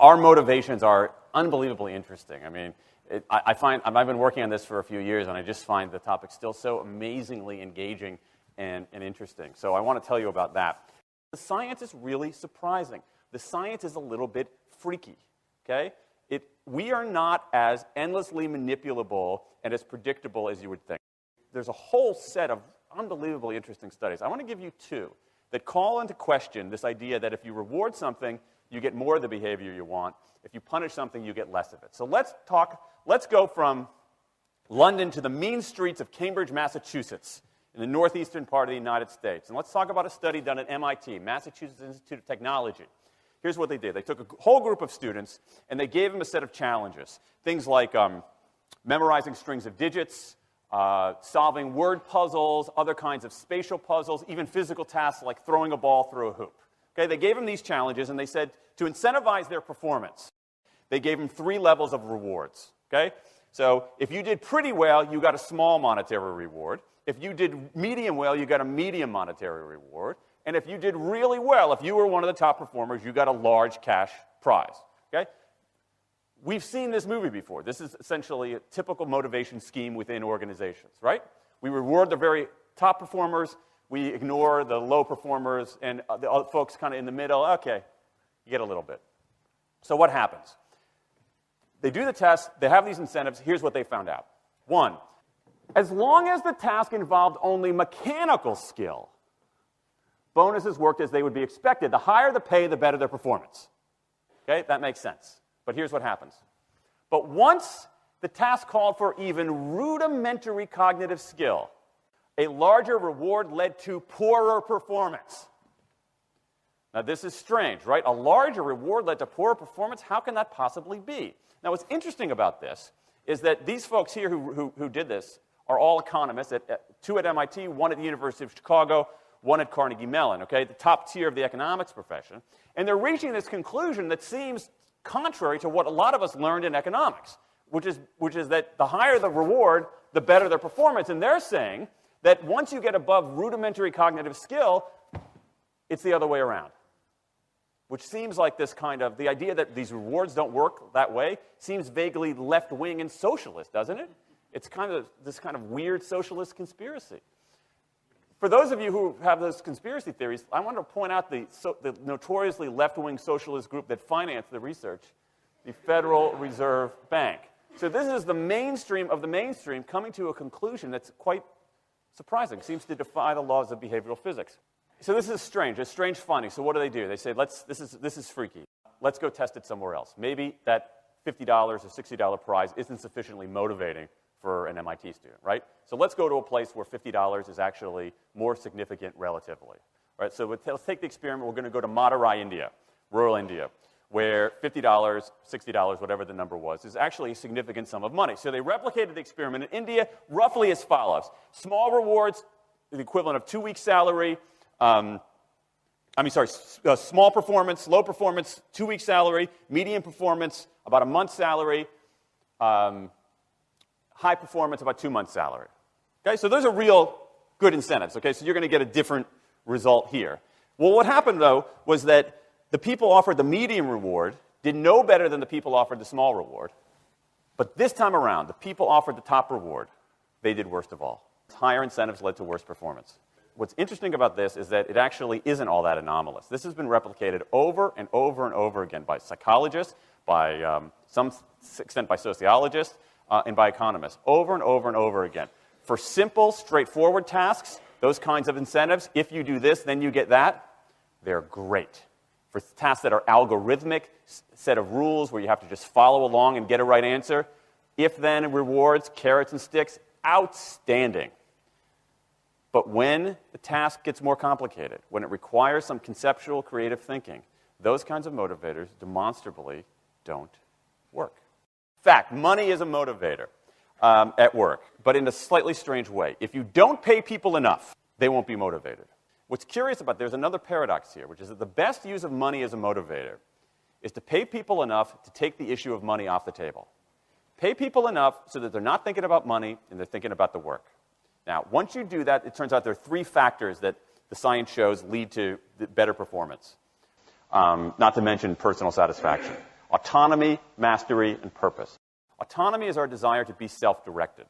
our motivations are unbelievably interesting. I mean, I've been working on this for a few years, and I just find the topic still so amazingly engaging and interesting. So I want to tell you about that. The science is really surprising. The science is a little bit freaky, okay? We are not as endlessly manipulable and as predictable as you would think. There's a whole set of unbelievably interesting studies. I want to give you two that call into question this idea that if you reward something, you get more of the behavior you want. If you punish something, you get less of it. So let's go from London to the mean streets of Cambridge, Massachusetts, in the northeastern part of the United States. And let's talk about a study done at MIT, Massachusetts Institute of Technology. Here's what they did. They took a whole group of students, and they gave them a set of challenges. Things like memorizing strings of digits, solving word puzzles, other kinds of spatial puzzles, even physical tasks like throwing a ball through a hoop. Okay, they gave them these challenges, and they said to incentivize their performance, they gave them 3 levels of rewards. Okay? So if you did pretty well, you got a small monetary reward. If you did medium well, you got a medium monetary reward. And if you did really well, if you were one of the top performers, you got a large cash prize. Okay? We've seen this movie before. This is essentially a typical motivation scheme within organizations, right? We reward the very top performers, we ignore the low performers, and the other folks kind of in the middle. Okay, you get a little bit. So what happens? They do the test, they have these incentives. Here's what they found out. 1, as long as the task involved only mechanical skill, bonuses worked as they would be expected. The higher the pay, the better their performance. Okay, that makes sense. But here's what happens. But once the task called for even rudimentary cognitive skill, a larger reward led to poorer performance. Now, this is strange, right? A larger reward led to poorer performance? How can that possibly be? Now, what's interesting about this is that these folks here who did this are all economists, 2 at MIT, 1 at the University of Chicago, 1 at Carnegie Mellon, okay, the top tier of the economics profession. And they're reaching this conclusion that seems contrary to what a lot of us learned in economics, which is that the higher the reward, the better their performance. And they're saying that once you get above rudimentary cognitive skill, it's the other way around. Which seems like this kind of, the idea that these rewards don't work that way seems vaguely left-wing and socialist, doesn't it? It's kind of this kind of weird socialist conspiracy. For those of you who have those conspiracy theories, I want to point out the notoriously left-wing socialist group that financed the research, the Federal Reserve Bank. So this is the mainstream of the mainstream coming to a conclusion that's quite surprising. It seems to defy the laws of behavioral physics. So this is strange, a strange finding. So what do? They say, this is freaky. Let's go test it somewhere else. Maybe that $50 or $60 prize isn't sufficiently motivating for an MIT student, right? So let's go to a place where $50 is actually more significant relatively, right? So let's take the experiment. We're going to go to Madurai, India, rural India, where $50, $60, whatever the number was, is actually a significant sum of money. So they replicated the experiment in India roughly as follows. Small rewards, the equivalent of 2 weeks' salary. Small performance, low performance, 2 weeks' salary. Medium performance, about a month's salary. High performance, about 2 months' salary. Okay, so those are real good incentives. Okay, so you're going to get a different result here. Well, what happened, though, was that the people offered the medium reward did no better than the people offered the small reward. But this time around, the people offered the top reward. They did worst of all. Higher incentives led to worse performance. What's interesting about this is that it actually isn't all that anomalous. This has been replicated over and over and over again by psychologists, by some extent by sociologists, and by economists, over and over and over again. For simple, straightforward tasks, those kinds of incentives, if you do this, then you get that, they're great. For tasks that are algorithmic, set of rules where you have to just follow along and get a right answer, if-then rewards, carrots and sticks, outstanding. But when the task gets more complicated, when it requires some conceptual, creative thinking, those kinds of motivators demonstrably don't work. In fact, money is a motivator at work, but in a slightly strange way. If you don't pay people enough, they won't be motivated. What's curious about, there's another paradox here, which is that the best use of money as a motivator is to pay people enough to take the issue of money off the table. Pay people enough so that they're not thinking about money and they're thinking about the work. Now, once you do that, it turns out there are 3 factors that the science shows lead to better performance, not to mention personal satisfaction. Autonomy, mastery, and purpose. Autonomy is our desire to be self-directed,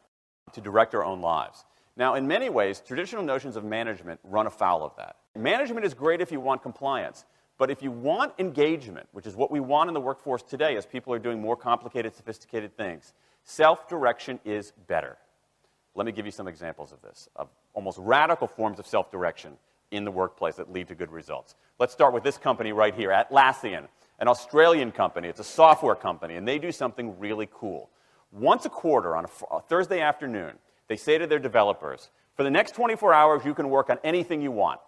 to direct our own lives. Now, in many ways, traditional notions of management run afoul of that. Management is great if you want compliance, but if you want engagement, which is what we want in the workforce today as people are doing more complicated, sophisticated things, self-direction is better. Let me give you some examples of this, of almost radical forms of self-direction in the workplace that lead to good results. Let's start with this company right here, Atlassian, an Australian company. It's a software company, and they do something really cool. Once a quarter on a Thursday afternoon, they say to their developers, for the next 24 hours, you can work on anything you want.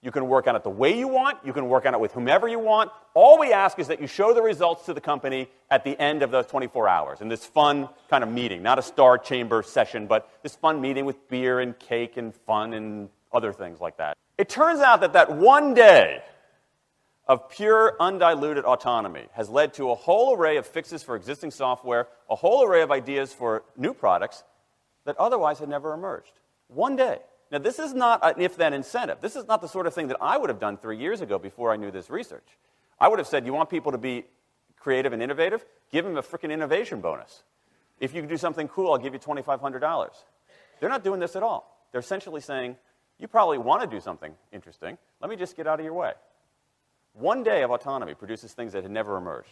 You can work on it the way you want. You can work on it with whomever you want. All we ask is that you show the results to the company at the end of those 24 hours in this fun kind of meeting, not a star chamber session, but this fun meeting with beer and cake and fun and other things like that. It turns out that that one day of pure, undiluted autonomy has led to a whole array of fixes for existing software, a whole array of ideas for new products that otherwise had never emerged. One day. Now, this is not an if-then incentive. This is not the sort of thing that I would have done 3 years ago before I knew this research. I would have said, you want people to be creative and innovative? Give them a freaking innovation bonus. If you can do something cool, I'll give you $2,500. They're not doing this at all. They're essentially saying, you probably want to do something interesting. Let me just get out of your way. One day of autonomy produces things that had never emerged.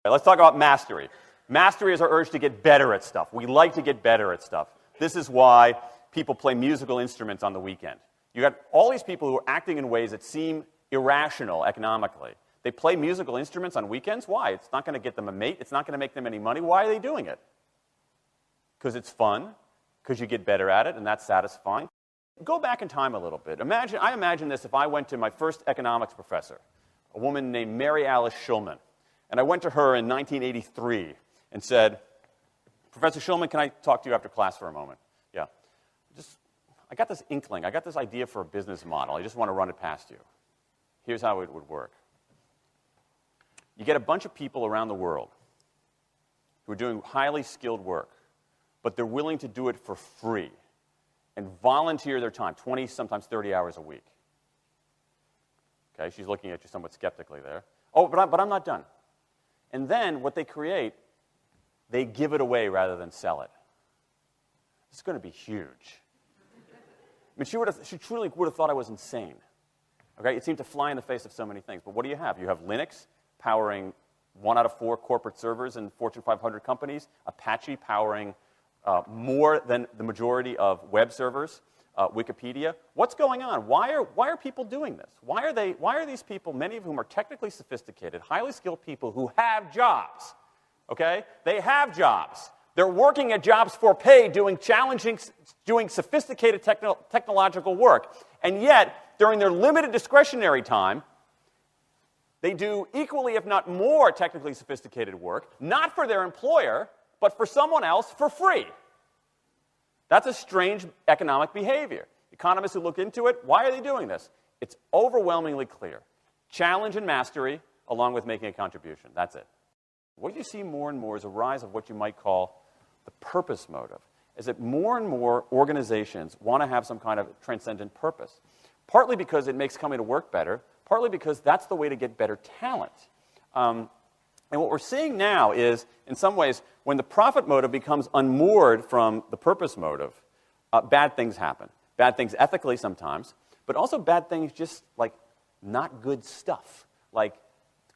Okay, let's talk about mastery. Mastery is our urge to get better at stuff. We like to get better at stuff. This is why people play musical instruments on the weekend. You got all these people who are acting in ways that seem irrational economically. They play musical instruments on weekends. Why? It's not going to get them a mate. It's not going to make them any money. Why are they doing it? Because it's fun, because you get better at it, and that's satisfying. Go back in time a little bit. I imagine this if I went to my first economics professor, a woman named Mary Alice Schulman, and I went to her in 1983 and said, Professor Schulman, can I talk to you after class for a moment? Yeah. I got this inkling. I got this idea for a business model. I just want to run it past you. Here's how it would work. You get a bunch of people around the world who are doing highly skilled work, but they're willing to do it for free and volunteer their time, 20, sometimes 30 hours a week. Okay, she's looking at you somewhat skeptically there. Oh, but I'm not done. And then what they create, they give it away rather than sell it. It's going to be huge. I mean, she truly would have thought I was insane. Okay? It seemed to fly in the face of so many things. But what do you have? You have Linux powering 1 out of 4 corporate servers in Fortune 500 companies, Apache powering more than the majority of web servers, Wikipedia. What's going on? Why are people doing this? Why are these people, many of whom are technically sophisticated, highly skilled people who have jobs? Okay? They have jobs. They're working at jobs for pay, doing sophisticated technological work. And yet, during their limited discretionary time, they do equally, if not more, technically sophisticated work, not for their employer, but for someone else for free. That's a strange economic behavior. Economists who look into it, why are they doing this? It's overwhelmingly clear. Challenge and mastery, along with making a contribution. That's it. What you see more and more is a rise of what you might call the purpose motive, is that more and more organizations want to have some kind of transcendent purpose, partly because it makes coming to work better, partly because that's the way to get better talent. And what we're seeing now is, in some ways, when the profit motive becomes unmoored from the purpose motive, bad things happen. Bad things ethically sometimes, but also bad things just like not good stuff, like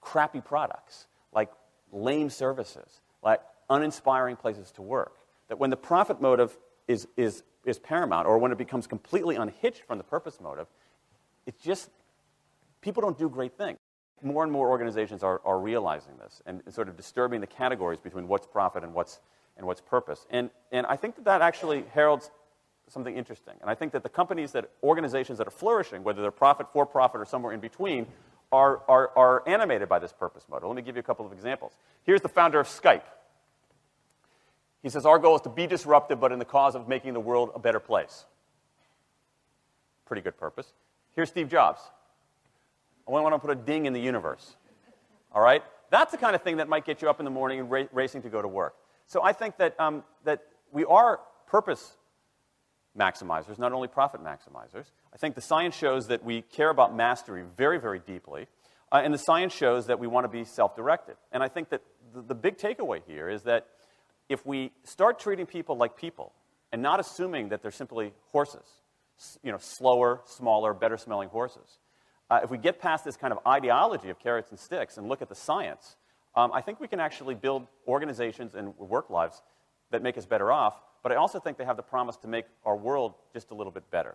crappy products, like lame services, like uninspiring places to work. That when the profit motive is paramount, or when it becomes completely unhitched from the purpose motive, it's just, people don't do great things. More and more organizations are realizing this and sort of disturbing the categories between what's profit and what's purpose. And I think that actually heralds something interesting. And I think that the organizations that are flourishing, whether they're profit, for-profit, or somewhere in between, are animated by this purpose motive. Let me give you a couple of examples. Here's the founder of Skype. He says, our goal is to be disruptive, but in the cause of making the world a better place. Pretty good purpose. Here's Steve Jobs. I want to put a ding in the universe. All right? That's the kind of thing that might get you up in the morning and racing to go to work. So I think that, that we are purpose maximizers, not only profit maximizers. I think the science shows that we care about mastery very, very deeply. And the science shows that we want to be self-directed. And I think that the big takeaway here is that if we start treating people like people and not assuming that they're simply horses, slower, smaller, better-smelling horses, if we get past this kind of ideology of carrots and sticks and look at the science, I think we can actually build organizations and work lives that make us better off, but I also think they have the promise to make our world just a little bit better.